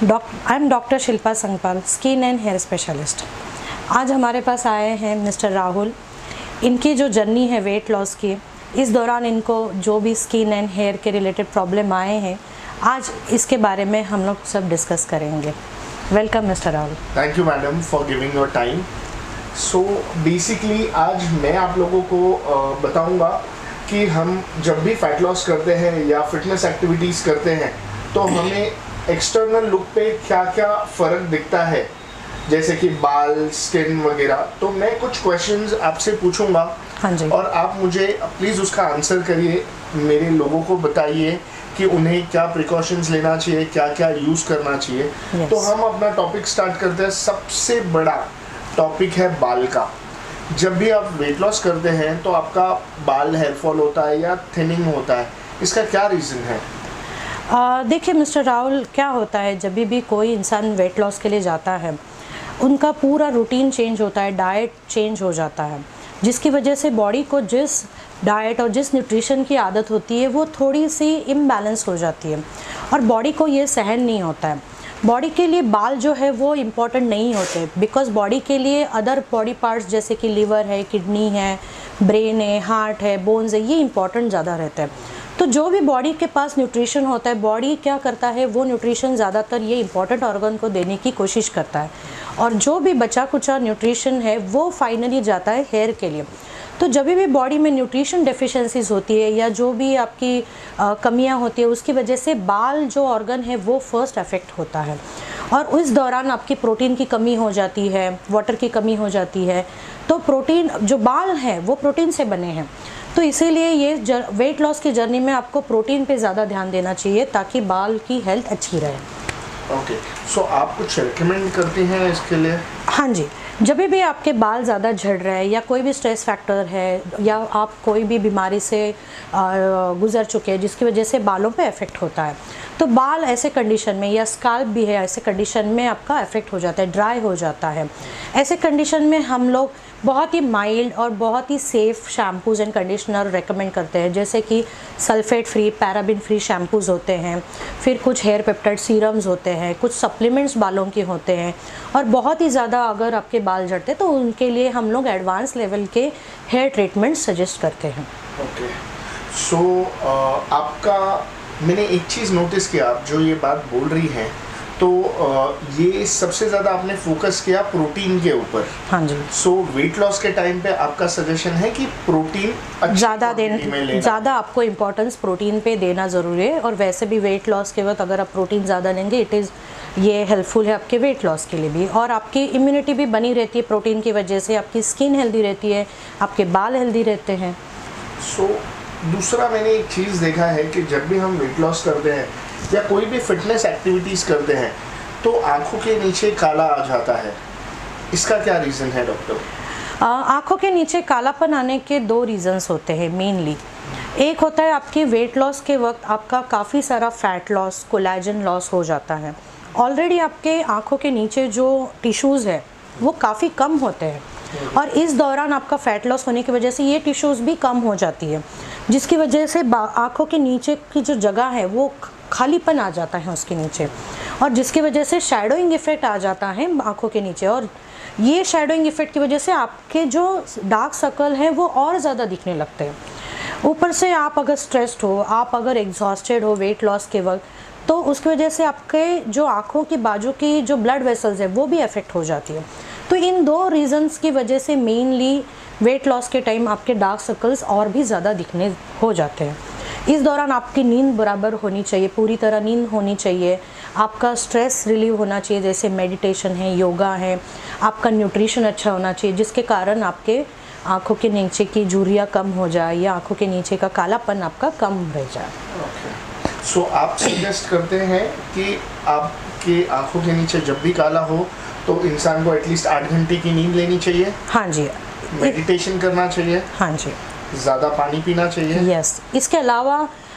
I am doctor Shilpa Sangpal, skin and hair specialist. आज हमारे पास आए हैं मिस्टर राहुल। इनकी जो जर्नी है वेट लॉस की, इस दौरान इनको जो भी स्किन एंड हेयर के रिलेटेड प्रॉब्लम आए हैं, आज इसके बारे में हम लोग सब डिस्कस करेंगे। Welcome mister Rahul. Thank you madam for giving your time. So basically आज मैं आप लोगों को बताऊंगा कि हम जब भी फैट लॉस करते हैं या फिटनेस एक्टिविटीज़ करते हैं तो हमें एक्सटर्नल लुक पे क्या क्या फ़र्क दिखता है, जैसे कि बाल, स्किन वगैरह। तो मैं कुछ क्वेश्चंस आपसे पूछूंगा। हाँ जी। और आप मुझे प्लीज़ उसका आंसर करिए, मेरे लोगों को बताइए कि उन्हें क्या प्रिकॉशंस लेना चाहिए, क्या क्या यूज़ करना चाहिए। Yes. तो हम अपना टॉपिक स्टार्ट करते हैं। सबसे बड़ा टॉपिक है बाल का। जब भी आप वेट लॉस करते हैं तो आपका बाल हेयर फॉल होता है या थिनिंग होता है, इसका क्या रीज़न है? देखिए मिस्टर राहुल, क्या होता है जब भी कोई इंसान वेट लॉस के लिए जाता है, उनका पूरा रूटीन चेंज होता है, डाइट चेंज हो जाता है, जिसकी वजह से बॉडी को जिस डाइट और जिस न्यूट्रिशन की आदत होती है वो थोड़ी सी इम्बैलेंस हो जाती है और बॉडी को ये सहन नहीं होता है। बॉडी के लिए बाल जो है वो इम्पॉर्टेंट नहीं होते, बिकॉज बॉडी के लिए अदर बॉडी पार्ट्स जैसे कि लीवर है, किडनी है, ब्रेन है, हार्ट है, बोन्स है, ये इम्पॉर्टेंट ज़्यादा रहता है। तो जो भी बॉडी के पास न्यूट्रिशन होता है, बॉडी क्या करता है, वो न्यूट्रिशन ज़्यादातर ये इंपॉर्टेंट ऑर्गन को देने की कोशिश करता है और जो भी बचा कुचा न्यूट्रिशन है वो फाइनली जाता है हेयर के लिए। तो जब भी बॉडी में न्यूट्रिशन डेफिशिएंसीज होती है या जो भी आपकी कमियां होती है, उसकी वजह से बाल जो ऑर्गन है वो फर्स्ट अफेक्ट होता है और उस दौरान आपकी प्रोटीन की कमी हो जाती है, वाटर की कमी हो जाती है। तो प्रोटीन, जो बाल हैं वो प्रोटीन से बने हैं, तो इसीलिए ये वेट लॉस की जर्नी में आपको प्रोटीन पे ज़्यादा ध्यान देना चाहिए ताकि बाल की हेल्थ अच्छी रहे। ओके, सो आप कुछ रिकमेंड करती हैं इसके लिए? हाँ जी, जब भी आपके बाल ज़्यादा झड़ रहे हैं या कोई भी स्ट्रेस फैक्टर है या आप कोई भी बीमारी से गुजर चुके हैं जिसकी वजह से बालों पे इफ़ेक्ट होता है, तो बाल ऐसे कंडीशन में या स्काल्प भी है ऐसे कंडीशन में आपका इफ़ेक्ट हो जाता है, ड्राई हो जाता है। ऐसे कंडीशन में हम लोग बहुत ही माइल्ड और बहुत ही safe shampoos and conditioner recommend करते हैं, जैसे कि sulphate free, paraben free shampoos होते हैं, फिर कुछ हेयर पेप्टाइड सीरम्स होते हैं, कुछ सप्लीमेंट्स बालों के होते हैं। और बहुत ही ज़्यादा अगर आपके बाल झड़ते तो उनके लिए हम लोग एडवांस लेवल के हेयर ट्रीटमेंट सजेस्ट करते हैं। ओके, सो आपका मैंने एक चीज़ नोटिस किया, आप जो ये बात बोल रही हैं तो ये सबसे ज़्यादा आपने फोकस किया प्रोटीन के ऊपर। हाँ जी। सो वेट लॉस के टाइम पे आपका सजेशन है कि प्रोटीन ज़्यादा आपको इम्पोर्टेंस प्रोटीन पे देना ज़रूरी है। और वैसे भी वेट लॉस के वक्त अगर आप प्रोटीन ज़्यादा लेंगे, ये हेल्पफुल है आपके वेट लॉस के लिए भी, और आपकी इम्यूनिटी भी बनी रहती है प्रोटीन की वजह से, आपकी स्किन हेल्दी रहती है, आपके बाल हेल्दी रहते हैं। सो दूसरा मैंने एक चीज़ देखा है कि जब भी हम वेट लॉस करते हैं या कोई भी फिटनेस एक्टिविटीज़ करते हैं तो आंखों के नीचे काला आ जाता है, इसका क्या रीज़न है डॉक्टर? आँखों के नीचे कालापन आने के दो रीज़न्स होते हैं मेनली। एक होता है आपके वेट लॉस के वक्त आपका काफ़ी सारा फैट लॉस, कोलेजन लॉस हो जाता है। ऑलरेडी आपके आँखों के नीचे जो टिश्यूज़ है वो काफ़ी कम होते हैं और इस दौरान आपका फैट लॉस होने की वजह से ये टिश्यूज़ भी कम हो जाती है, जिसकी वजह से आँखों के नीचे की जो जगह है वो खालीपन आ जाता है उसके नीचे, और जिसकी वजह से शैडोइंग इफ़ेक्ट आ जाता है आँखों के नीचे। और ये शैडोइंग इफ़ेक्ट की वजह से आपके जो डार्क सर्कल हैं वो और ज़्यादा दिखने लगते हैं। ऊपर से आप अगर स्ट्रेस्ड हो, आप अगर एग्जॉस्टेड हो वेट लॉस के वक्त, तो उसकी वजह से आपके जो आँखों की बाजू की जो ब्लड वेसल्स है वो भी अफेक्ट हो जाती है। तो इन दो रीज़न्स की वजह से मेनली वेट लॉस के टाइम आपके डार्क सर्कल्स और भी ज़्यादा दिखने हो जाते हैं। इस दौरान आपकी नींद बराबर होनी चाहिए, पूरी तरह नींद होनी चाहिए, आपका स्ट्रेस रिलीव होना चाहिए, जैसे मेडिटेशन है, योगा है, आपका न्यूट्रिशन अच्छा होना चाहिए, जिसके कारण आपके आँखों के नीचे की झुर्रियाँ कम हो जाए या आँखों के नीचे का कालापन आपका कम रह जाए। सो आप सजेस्ट करते हैं कि आपकी आँखों के नीचे जब भी काला हो तो इंसान को एटलीस्ट 8 घंटे की नींद लेनी चाहिए? हाँ जी। मेडिटेशन करना चाहिए? हाँ जी। ज़्यादा पानी पीना चाहिए? यस। इसके अलावा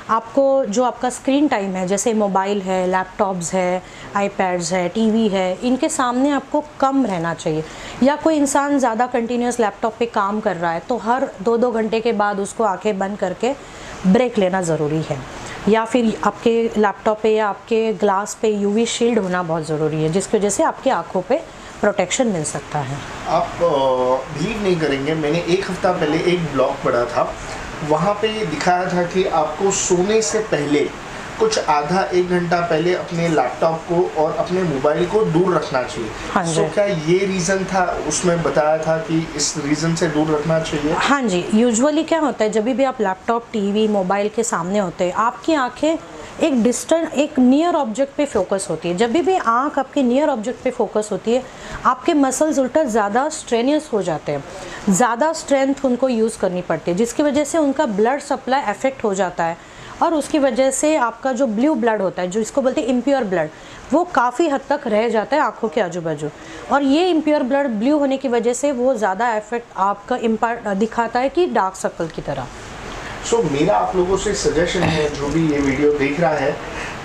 आपको जो आपका स्क्रीन टाइम है, जैसे मोबाइल है, लैपटॉप्स है, आईपैड्स है, टीवी है, इनके सामने आपको कम रहना चाहिए। या कोई इंसान ज़्यादा कंटिन्यूस लैपटॉप पे काम कर रहा है तो हर 2-2 घंटे के बाद उसको आंखें बंद करके ब्रेक लेना ज़रूरी है। या फिर आपके लैपटॉप पे या आपके ग्लास पे यूवी शील्ड होना बहुत ज़रूरी है, जिसकी वजह से आपकी आँखों पे प्रोटेक्शन मिल सकता है। आप बिलीव नहीं करेंगे, मैंने एक हफ्ता पहले एक ब्लॉग पढ़ा था, वहाँ पे दिखाया था कि आपको सोने से पहले कुछ आधा एक घंटा पहले अपने लैपटॉप को और अपने मोबाइल को दूर रखना चाहिए। हाँ जी। तो क्या ये रीज़न था, उसमें बताया था कि इस रीज़न से दूर रखना चाहिए? हाँ जी, यूजुअली क्या होता है, जब भी आप लैपटॉप, टीवी, मोबाइल के सामने होते हैं, आपकी आंखें एक डिस्टेंट, एक नियर ऑब्जेक्ट पे फोकस होती है। जब भी आंख आपके नियर ऑब्जेक्ट पे फोकस होती है, आपके मसल्स उल्टा ज़्यादा स्ट्रेनियस हो जाते हैं, ज़्यादा स्ट्रेंथ उनको यूज़ करनी पड़ती है, जिसकी वजह से उनका ब्लड सप्लाई अफेक्ट हो जाता है और उसकी वजह से आपका जो ब्लू ब्लड होता है, जो इसको बोलते हैं इम्प्योर ब्लड, वो काफ़ी हद तक रह जाता है आँखों के आजू बाजू। और ये इम्प्योर ब्लड ब्लू होने की वजह से वो ज़्यादा इफेक्ट आपका इम्पैक्ट दिखाता है कि डार्क सर्कल की तरह। सो मेरा आप लोगों से सजेशन है, जो भी ये वीडियो देख रहा है,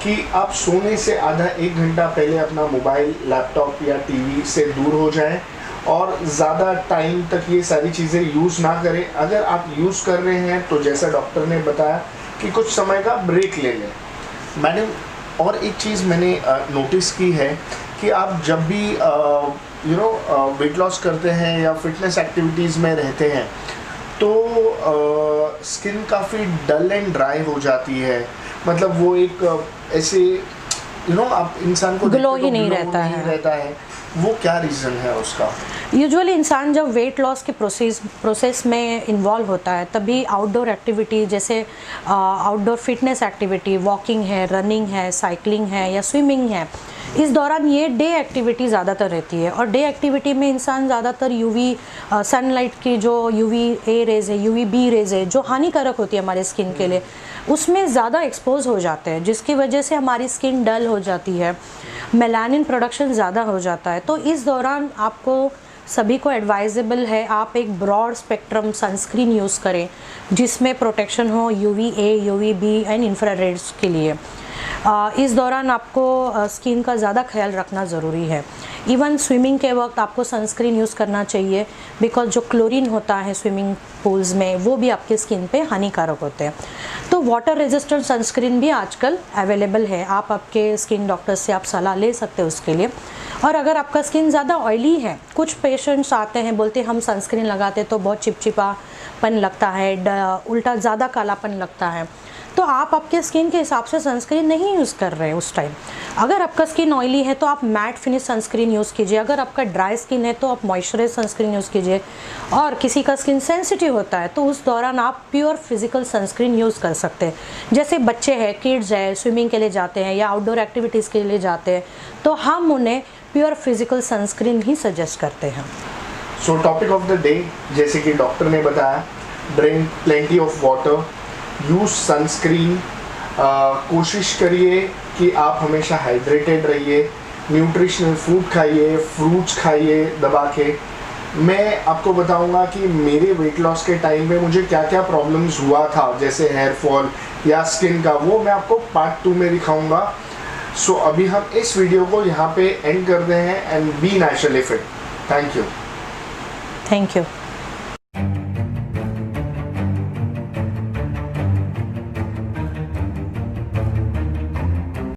कि आप सोने से आधा एक घंटा पहले अपना मोबाइल, लैपटॉप या टीवी से दूर हो जाएं और ज़्यादा टाइम तक ये सारी चीज़ें यूज़ ना करें। अगर आप यूज़ कर रहे हैं तो जैसा डॉक्टर ने बताया कि कुछ समय का ब्रेक ले लें। मैंने और एक चीज़ मैंने नोटिस की है कि आप जब भी वेट लॉस करते हैं या फिटनेस एक्टिविटीज़ में रहते हैं तो स्किन काफ़ी डल एंड ड्राई हो जाती है। मतलब वो एक ऐसे आप इंसान को ग्लो देखते ही तो नहीं ग्लो रहता नहीं है। रहता है। वो क्या रीज़न है उसका? यूजुअली इंसान जब वेट लॉस के प्रोसेस में इन्वॉल्व होता है, तभी आउटडोर एक्टिविटी जैसे आउटडोर फिटनेस एक्टिविटी, वॉकिंग है, रनिंग है, साइकिलिंग है या स्विमिंग है, इस दौरान ये डे एक्टिविटी ज़्यादातर रहती है। और डे एक्टिविटी में इंसान ज़्यादातर यूवी सनलाइट की जो यूवी ए रेज़ है, यूवी बी रेज़ है, जो हानिकारक होती है हमारे स्किन के लिए, उसमें ज़्यादा एक्सपोज हो जाते हैं, जिसकी वजह से हमारी स्किन डल हो जाती है, मेलानिन प्रोडक्शन ज़्यादा हो जाता है। तो इस दौरान आपको सभी को एडवाइजेबल है आप एक ब्रॉड स्पेक्ट्रम सनस्क्रीन यूज़ करें, जिसमें प्रोटेक्शन हो UV A, UV B and infrareds के लिए। इस दौरान आपको स्किन का ज़्यादा ख्याल रखना ज़रूरी है। इवन स्विमिंग के वक्त आपको सनस्क्रीन यूज़ करना चाहिए, बिकॉज जो क्लोरीन होता है स्विमिंग पूल्स में, वो भी आपके स्किन पे हानिकारक होते हैं। तो वाटर रेजिस्टेंट सनस्क्रीन भी आजकल अवेलेबल है, आप आपके स्किन डॉक्टर से आप सलाह ले सकते हो उसके लिए। और अगर आपका स्किन ज़्यादा ऑयली है, कुछ पेशेंट्स आते हैं बोलते हैं हम सनस्क्रीन लगाते तो बहुत चिपचिपापन लगता है, उल्टा ज़्यादा कालापन लगता है, तो आप आपके स्किन के हिसाब से सनस्क्रीन नहीं यूज़ कर रहे हैं उस टाइम। अगर आपका स्किन ऑयली है तो आप मैट फिनिश सनस्क्रीन यूज़ कीजिए, अगर आपका ड्राई स्किन है तो आप मॉइस्चराइज सनस्क्रीन यूज़ कीजिए, और किसी का स्किन सेंसिटिव होता है तो उस दौरान आप प्योर फिजिकल सनस्क्रीन यूज़ कर सकते हैं। जैसे बच्चे हैं, किड्स है, स्विमिंग के लिए जाते हैं या आउटडोर एक्टिविटीज़ के लिए जाते हैं, तो हम उन्हें प्योर फिजिकल सनस्क्रीन ही सजेस्ट करते हैं। सो टॉपिक ऑफ द डे, जैसे कि डॉक्टर ने बताया, drink plenty of water, use sunscreen, कोशिश करिए कि आप हमेशा हाइड्रेटेड रहिए, न्यूट्रिशनल फूड खाइए, फ्रूट्स खाइए दबा के। मैं आपको बताऊंगा कि मेरे वेट लॉस के टाइम पे मुझे क्या क्या प्रॉब्लम्स हुआ था, जैसे हेयर फॉल या स्किन का, वो मैं आपको पार्ट 2 में दिखाऊंगा। सो अभी हम इस वीडियो को यहाँ पे एंड करते हैं and B naturally fit. Thank you. Thank you.